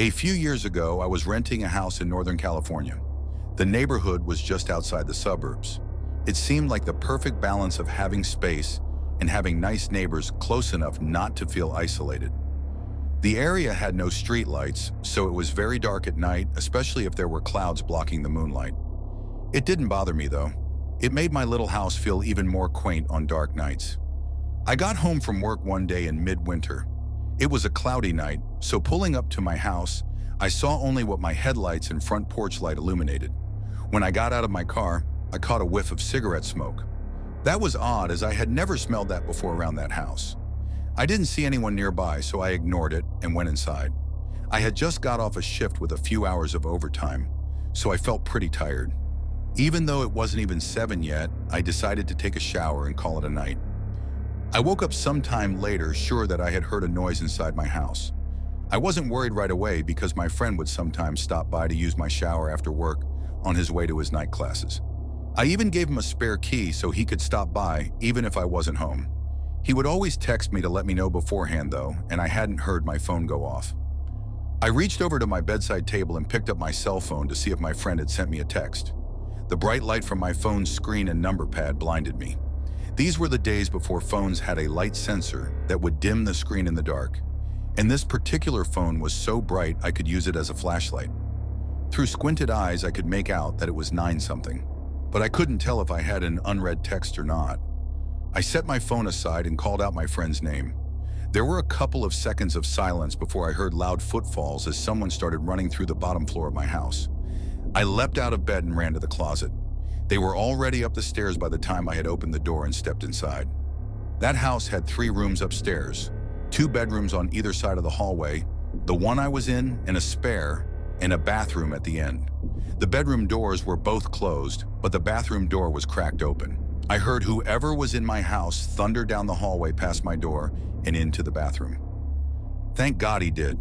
A few years ago, I was renting a house in Northern California. The neighborhood was just outside the suburbs. It seemed like the perfect balance of having space and having nice neighbors close enough not to feel isolated. The area had no street lights, so it was very dark at night, especially if there were clouds blocking the moonlight. It didn't bother me though. It made my little house feel even more quaint on dark nights. I got home from work one day in midwinter. It was a cloudy night, so pulling up to my house, I saw only what my headlights and front porch light illuminated. When I got out of my car, I caught a whiff of cigarette smoke. That was odd, as I had never smelled that before around that house. I didn't see anyone nearby, so I ignored it and went inside. I had just got off a shift with a few hours of overtime, so I felt pretty tired. Even though it wasn't even 7 yet, I decided to take a shower and call it a night. I woke up sometime later, sure that I had heard a noise inside my house. I wasn't worried right away because my friend would sometimes stop by to use my shower after work on his way to his night classes. I even gave him a spare key so he could stop by even if I wasn't home. He would always text me to let me know beforehand though, and I hadn't heard my phone go off. I reached over to my bedside table and picked up my cell phone to see if my friend had sent me a text. The bright light from my phone's screen and number pad blinded me. These were the days before phones had a light sensor that would dim the screen in the dark. And this particular phone was so bright I could use it as a flashlight. Through squinted eyes, I could make out that it was 9-something, but I couldn't tell if I had an unread text or not. I set my phone aside and called out my friend's name. There were a couple of seconds of silence before I heard loud footfalls as someone started running through the bottom floor of my house. I leapt out of bed and ran to the closet. They were already up the stairs by the time I had opened the door and stepped inside. That house had 3 rooms upstairs, 2 bedrooms on either side of the hallway, the one I was in and a spare, and a bathroom at the end. The bedroom doors were both closed, but the bathroom door was cracked open. I heard whoever was in my house thunder down the hallway past my door and into the bathroom. Thank God he did.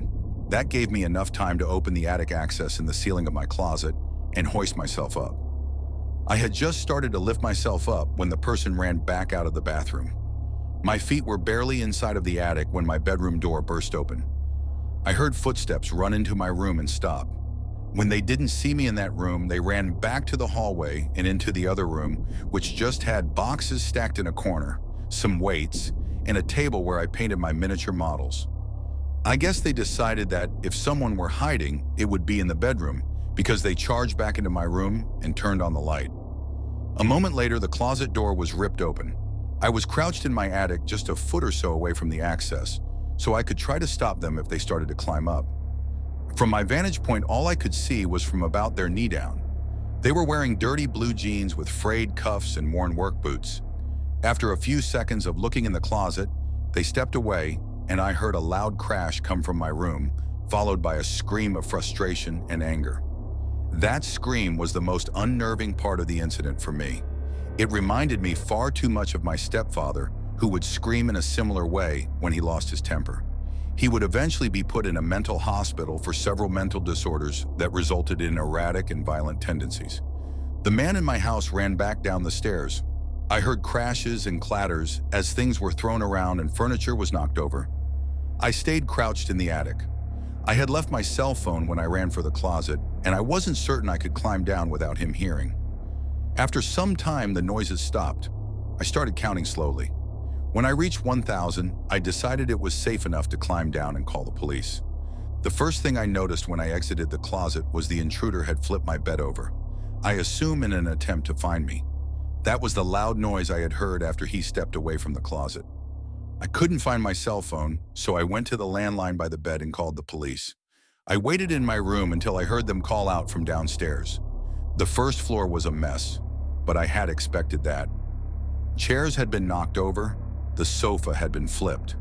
That gave me enough time to open the attic access in the ceiling of my closet and hoist myself up. I had just started to lift myself up when the person ran back out of the bathroom. My feet were barely inside of the attic when my bedroom door burst open. I heard footsteps run into my room and stop. When they didn't see me in that room, they ran back to the hallway and into the other room, which just had boxes stacked in a corner, some weights, and a table where I painted my miniature models. I guess they decided that if someone were hiding, it would be in the bedroom, because they charged back into my room and turned on the light. A moment later, the closet door was ripped open. I was crouched in my attic just a foot or so away from the access, so I could try to stop them if they started to climb up. From my vantage point, all I could see was from about their knee down. They were wearing dirty blue jeans with frayed cuffs and worn work boots. After a few seconds of looking in the closet, they stepped away, and I heard a loud crash come from my room, followed by a scream of frustration and anger. That scream was the most unnerving part of the incident for me. It reminded me far too much of my stepfather, who would scream in a similar way when he lost his temper. He would eventually be put in a mental hospital for several mental disorders that resulted in erratic and violent tendencies. The man in my house ran back down the stairs. I heard crashes and clatters as things were thrown around and furniture was knocked over. I stayed crouched in the attic. I had left my cell phone when I ran for the closet, and I wasn't certain I could climb down without him hearing. After some time, the noises stopped. I started counting slowly. When I reached 1,000, I decided it was safe enough to climb down and call the police. The first thing I noticed when I exited the closet was the intruder had flipped my bed over. I assume in an attempt to find me. That was the loud noise I had heard after he stepped away from the closet. I couldn't find my cell phone, so I went to the landline by the bed and called the police. I waited in my room until I heard them call out from downstairs. The first floor was a mess, but I had expected that. Chairs had been knocked over, the sofa had been flipped.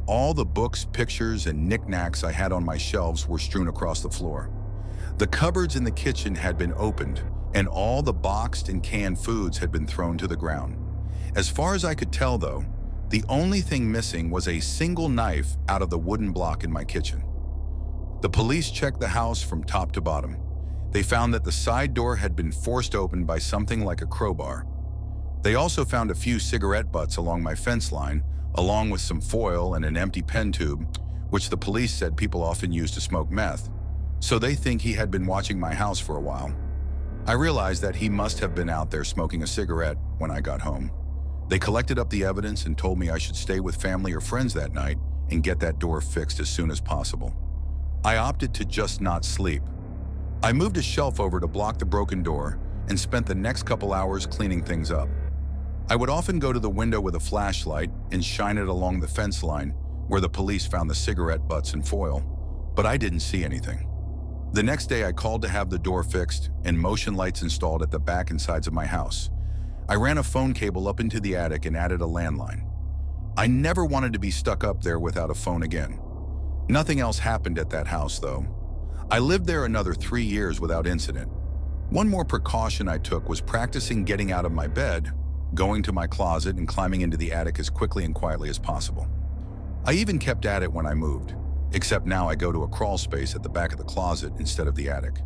All the books, pictures, and knickknacks I had on my shelves were strewn across the floor. The cupboards in the kitchen had been opened, and all the boxed and canned foods had been thrown to the ground. As far as I could tell, though, the only thing missing was a single knife out of the wooden block in my kitchen. The police checked the house from top to bottom. They found that the side door had been forced open by something like a crowbar. They also found a few cigarette butts along my fence line, along with some foil and an empty pen tube, which the police said people often use to smoke meth, so they think he had been watching my house for a while. I realized that he must have been out there smoking a cigarette when I got home. They collected up the evidence and told me I should stay with family or friends that night and get that door fixed as soon as possible. I opted to just not sleep. I moved a shelf over to block the broken door and spent the next couple hours cleaning things up. I would often go to the window with a flashlight and shine it along the fence line where the police found the cigarette butts and foil, but I didn't see anything. The next day I called to have the door fixed and motion lights installed at the back and sides of my house. I ran a phone cable up into the attic and added a landline. I never wanted to be stuck up there without a phone again. Nothing else happened at that house though. I lived there another 3 years without incident. One more precaution I took was practicing getting out of my bed, going to my closet and climbing into the attic as quickly and quietly as possible. I even kept at it when I moved, except now I go to a crawl space at the back of the closet instead of the attic.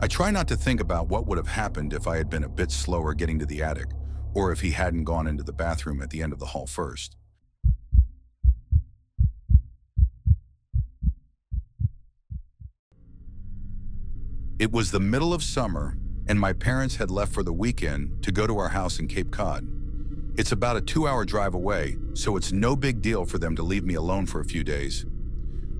I try not to think about what would have happened if I had been a bit slower getting to the attic, or if he hadn't gone into the bathroom at the end of the hall first. It was the middle of summer, and my parents had left for the weekend to go to our house in Cape Cod. It's about a 2-hour drive away, so it's no big deal for them to leave me alone for a few days.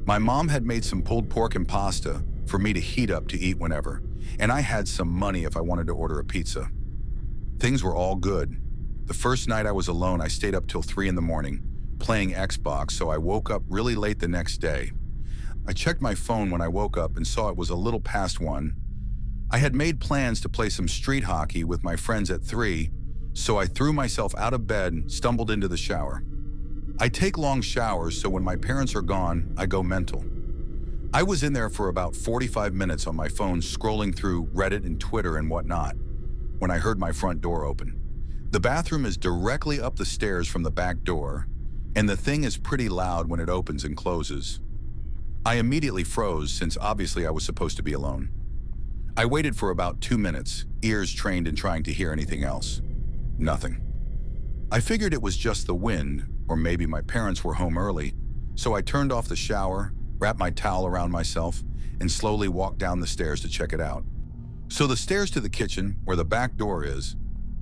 My mom had made some pulled pork and pasta for me to heat up to eat whenever, and I had some money if I wanted to order a pizza. Things were all good. The first night I was alone, I stayed up till 3 in the morning, playing Xbox, so I woke up really late the next day. I checked my phone when I woke up and saw it was a little past 1. I had made plans to play some street hockey with my friends at 3, so I threw myself out of bed and stumbled into the shower. I take long showers, so when my parents are gone, I go mental. I was in there for about 45 minutes on my phone scrolling through Reddit and Twitter and whatnot when I heard my front door open. The bathroom is directly up the stairs from the back door, and the thing is pretty loud when it opens and closes. I immediately froze since obviously I was supposed to be alone. I waited for about 2 minutes, ears trained in trying to hear anything else. Nothing. I figured it was just the wind, or maybe my parents were home early, so I turned off the shower, wrapped my towel around myself, and slowly walked down the stairs to check it out. So the stairs to the kitchen, where the back door is,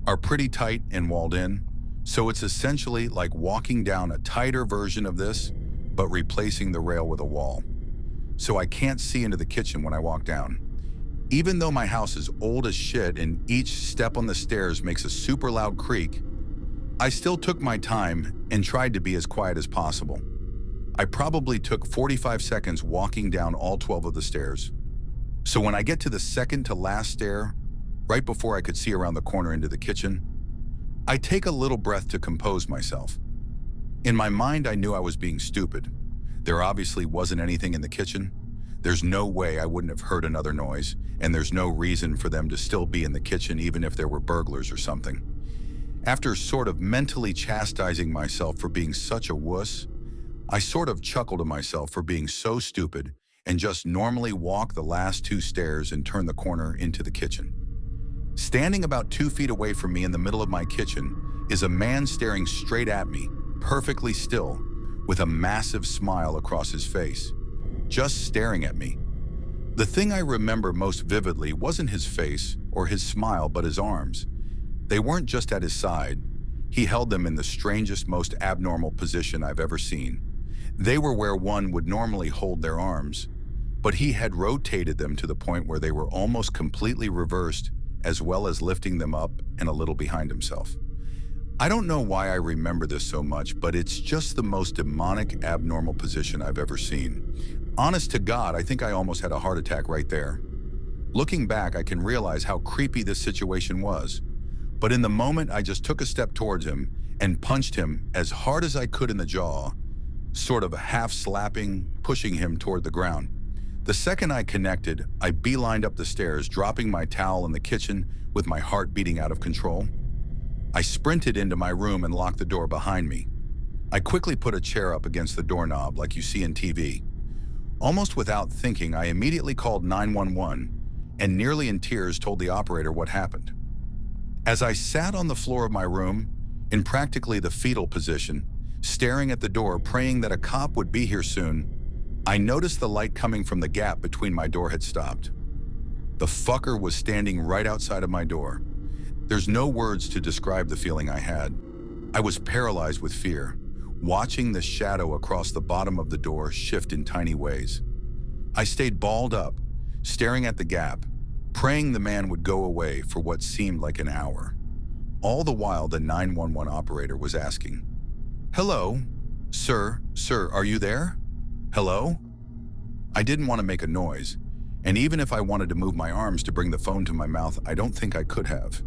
are pretty tight and walled in, so it's essentially like walking down a tighter version of this, but replacing the rail with a wall. So I can't see into the kitchen when I walk down. Even though my house is old as shit and each step on the stairs makes a super loud creak, I still took my time and tried to be as quiet as possible. I probably took 45 seconds walking down all 12 of the stairs. So when I get to the second to last stair, right before I could see around the corner into the kitchen, I take a little breath to compose myself. In my mind, I knew I was being stupid. There obviously wasn't anything in the kitchen. There's no way I wouldn't have heard another noise, and there's no reason for them to still be in the kitchen even if there were burglars or something. After sort of mentally chastising myself for being such a wuss, I sort of chuckled to myself for being so stupid and just normally walk the last 2 stairs and turn the corner into the kitchen. Standing about 2 feet away from me in the middle of my kitchen is a man staring straight at me, perfectly still, with a massive smile across his face, just staring at me. The thing I remember most vividly wasn't his face or his smile, but his arms. They weren't just at his side. He held them in the strangest, most abnormal position I've ever seen. They were where one would normally hold their arms, but he had rotated them to the point where they were almost completely reversed, as well as lifting them up and a little behind himself. I don't know why I remember this so much, but it's just the most demonic, abnormal position I've ever seen. Honest to God, I think I almost had a heart attack right there. Looking back, I can realize how creepy this situation was. But in the moment, I just took a step towards him and punched him as hard as I could in the jaw, sort of half slapping, pushing him toward the ground. The second I connected, I beelined up the stairs, dropping my towel in the kitchen with my heart beating out of control. I sprinted into my room and locked the door behind me. I quickly put a chair up against the doorknob like you see in TV. Almost without thinking, I immediately called 911 and nearly in tears told the operator what happened. As I sat on the floor of my room, in practically the fetal position, staring at the door, praying that a cop would be here soon, I noticed the light coming from the gap between my door had stopped. The fucker was standing right outside of my door. There's no words to describe the feeling I had. I was paralyzed with fear, watching the shadow across the bottom of the door shift in tiny ways. I stayed balled up, staring at the gap, praying the man would go away for what seemed like an hour. All the while, the 911 operator was asking, "Hello? Sir, are you there? Hello?" I didn't want to make a noise, and even if I wanted to move my arms to bring the phone to my mouth, I don't think I could have.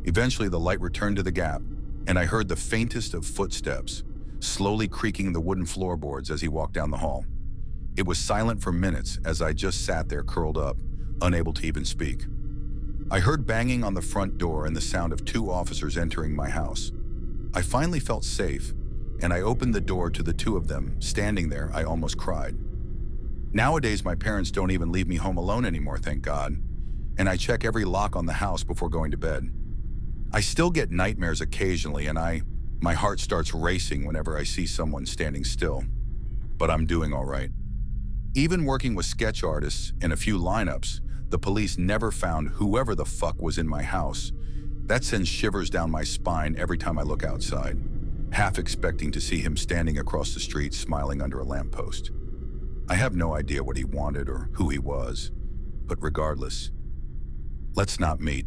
Eventually, the light returned to the gap, and I heard the faintest of footsteps, slowly creaking the wooden floorboards as he walked down the hall. It was silent for minutes as I just sat there curled up, unable to even speak. I heard banging on the front door and the sound of 2 officers entering my house. I finally felt safe, and I opened the door to the 2 of them. Standing there, I almost cried. Nowadays, my parents don't even leave me home alone anymore, thank God, and I check every lock on the house before going to bed. I still get nightmares occasionally, and my heart starts racing whenever I see someone standing still. But I'm doing all right. Even working with sketch artists and a few lineups, the police never found whoever the fuck was in my house. That sends shivers down my spine every time I look outside, half expecting to see him standing across the street smiling under a lamppost. I have no idea what he wanted or who he was, but regardless, let's not meet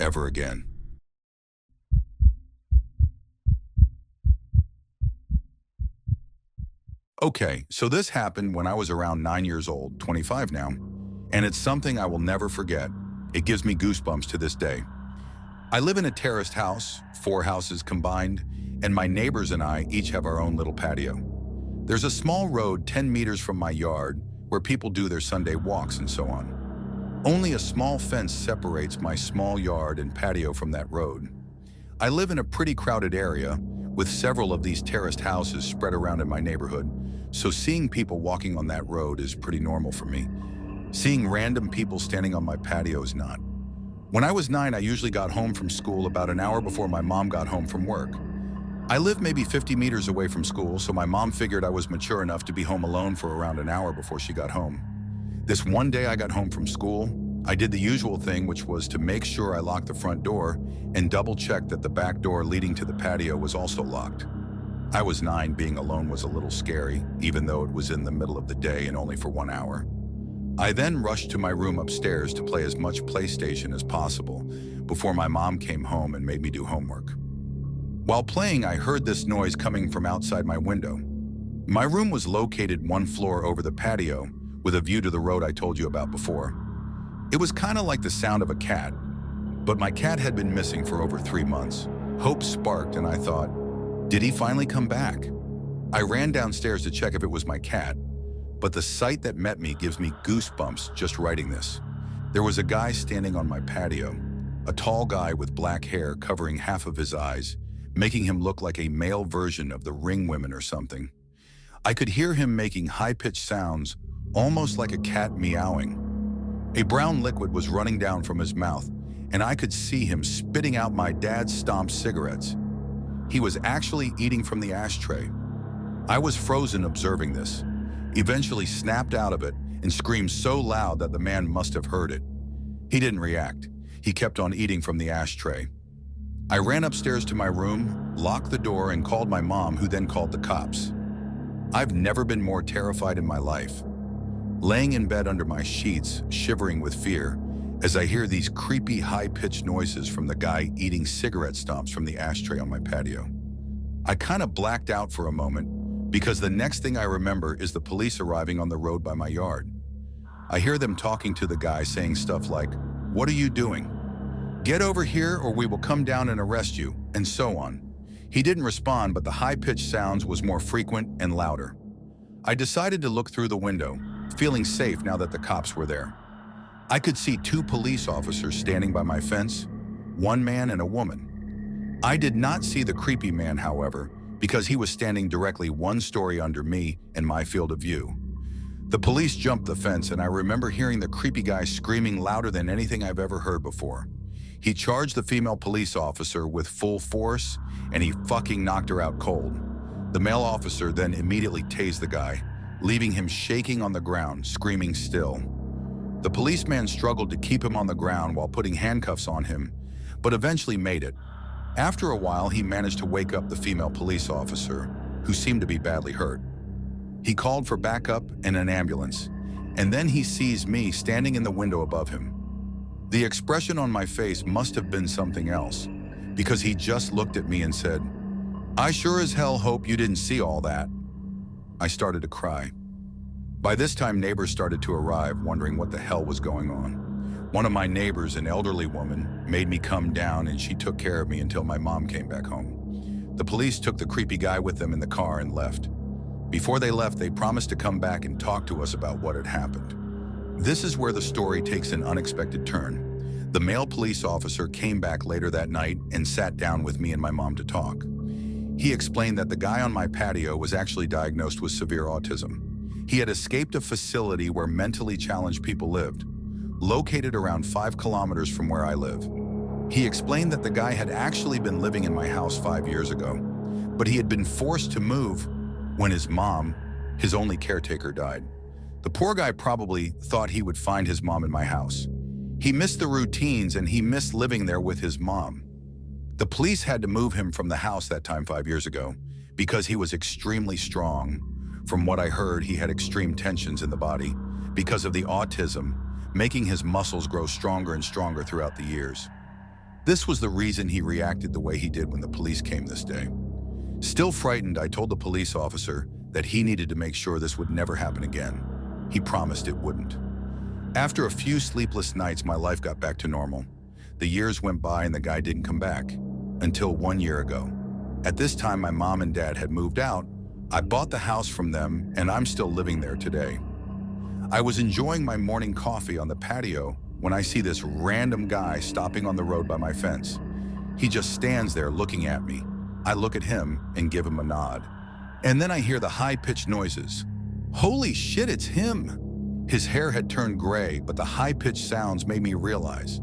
ever again. Okay, so this happened when I was around 9 years old, 25 now, and it's something I will never forget. It gives me goosebumps to this day. I live in a terraced house, 4 houses combined, and my neighbors and I each have our own little patio. There's a small road 10 meters from my yard where people do their Sunday walks and so on. Only a small fence separates my small yard and patio from that road. I live in a pretty crowded area with several of these terraced houses spread around in my neighborhood, so seeing people walking on that road is pretty normal for me. Seeing random people standing on my patio is not. When I was 9, I usually got home from school about an hour before my mom got home from work. I lived maybe 50 meters away from school, so my mom figured I was mature enough to be home alone for around an hour before she got home. This one day I got home from school, I did the usual thing, which was to make sure I locked the front door and double-check that the back door leading to the patio was also locked. I was 9, being alone was a little scary, even though it was in the middle of the day and only for 1 hour. I then rushed to my room upstairs to play as much PlayStation as possible before my mom came home and made me do homework. While playing, I heard this noise coming from outside my window. My room was located 1 floor over the patio with a view to the road I told you about before. It was kind of like the sound of a cat, but my cat had been missing for over 3 months. Hope sparked and I thought, did he finally come back? I ran downstairs to check if it was my cat, but the sight that met me gives me goosebumps just writing this. There was a guy standing on my patio, a tall guy with black hair covering half of his eyes, making him look like a male version of the Ring women or something. I could hear him making high-pitched sounds, almost like a cat meowing. A brown liquid was running down from his mouth, and I could see him spitting out my dad's stomped cigarettes. He was actually eating from the ashtray. I was frozen observing this, eventually snapped out of it and screamed so loud that the man must have heard it. He didn't react. He kept on eating from the ashtray. I ran upstairs to my room, locked the door, and called my mom, who then called the cops. I've never been more terrified in my life. Laying in bed under my sheets, shivering with fear, as I hear these creepy, high-pitched noises from the guy eating cigarette stumps from the ashtray on my patio. I kind of blacked out for a moment, because the next thing I remember is the police arriving on the road by my yard. I hear them talking to the guy, saying stuff like, "What are you doing? Get over here or we will come down and arrest you," and so on. He didn't respond, but the high-pitched sounds was more frequent and louder. I decided to look through the window, feeling safe now that the cops were there. I could see 2 police officers standing by my fence, 1 man and a woman. I did not see the creepy man, however, because he was standing directly 1 story under me and my field of view. The police jumped the fence, and I remember hearing the creepy guy screaming louder than anything I've ever heard before. He charged the female police officer with full force, and he fucking knocked her out cold. The male officer then immediately tased the guy, leaving him shaking on the ground, screaming still. The policeman struggled to keep him on the ground while putting handcuffs on him, but eventually made it. After a while, he managed to wake up the female police officer, who seemed to be badly hurt. He called for backup and an ambulance, and then he sees me standing in the window above him. The expression on my face must have been something else, because he just looked at me and said, "I sure as hell hope you didn't see all that." I started to cry. By this time, neighbors started to arrive, wondering what the hell was going on. One of my neighbors, an elderly woman, made me come down, and she took care of me until my mom came back home. The police took the creepy guy with them in the car and left. Before they left, they promised to come back and talk to us about what had happened. This is where the story takes an unexpected turn. The male police officer came back later that night and sat down with me and my mom to talk. He explained that the guy on my patio was actually diagnosed with severe autism. He had escaped a facility where mentally challenged people lived, located around 5 kilometers from where I live. He explained that the guy had actually been living in my house 5 years ago, but he had been forced to move when his mom, his only caretaker, died. The poor guy probably thought he would find his mom in my house. He missed the routines and he missed living there with his mom. The police had to move him from the house that time 5 years ago because he was extremely strong. From what I heard, he had extreme tensions in the body because of the autism, making his muscles grow stronger and stronger throughout the years. This was the reason he reacted the way he did when the police came this day. Still frightened, I told the police officer that he needed to make sure this would never happen again. He promised it wouldn't. After a few sleepless nights, my life got back to normal. The years went by and the guy didn't come back until 1 year ago. At this time, my mom and dad had moved out. I bought the house from them and I'm still living there today. I was enjoying my morning coffee on the patio when I see this random guy stopping on the road by my fence. He just stands there looking at me. I look at him and give him a nod. And then I hear the high-pitched noises. Holy shit, it's him! His hair had turned gray, but the high-pitched sounds made me realize.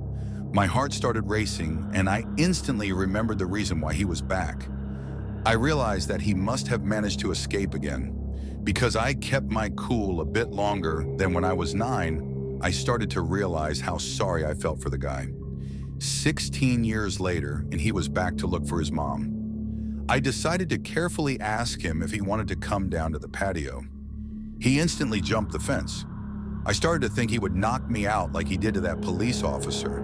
My heart started racing, and I instantly remembered the reason why he was back. I realized that he must have managed to escape again. Because I kept my cool a bit longer than when I was 9, I started to realize how sorry I felt for the guy. 16 years later, and he was back to look for his mom. I decided to carefully ask him if he wanted to come down to the patio. He instantly jumped the fence. I started to think he would knock me out like he did to that police officer.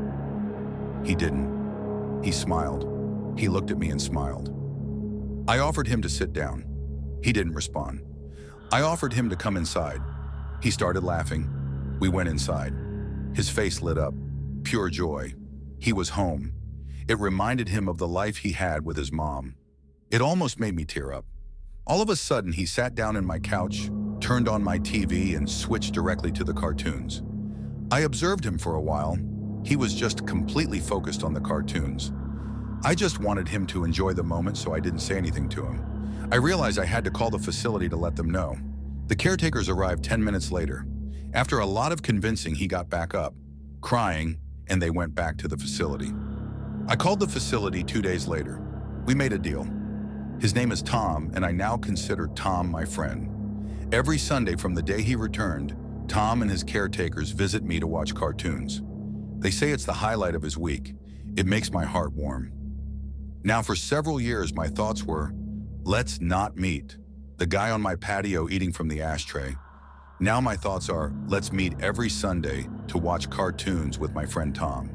He didn't. He smiled. He looked at me and smiled. I offered him to sit down. He didn't respond. I offered him to come inside. He started laughing. We went inside. His face lit up. Pure joy. He was home. It reminded him of the life he had with his mom. It almost made me tear up. All of a sudden, he sat down in my couch, turned on my TV, and switched directly to the cartoons. I observed him for a while. He was just completely focused on the cartoons. I just wanted him to enjoy the moment, so I didn't say anything to him. I realized I had to call the facility to let them know. The caretakers arrived 10 minutes later. After a lot of convincing, he got back up, crying, and they went back to the facility. I called the facility 2 days later. We made a deal. His name is Tom, and I now consider Tom my friend. Every Sunday from the day he returned, Tom and his caretakers visit me to watch cartoons. They say it's the highlight of his week. It makes my heart warm. Now, for several years, my thoughts were, let's not meet. The guy on my patio eating from the ashtray. Now my thoughts are, let's meet every Sunday to watch cartoons with my friend Tom.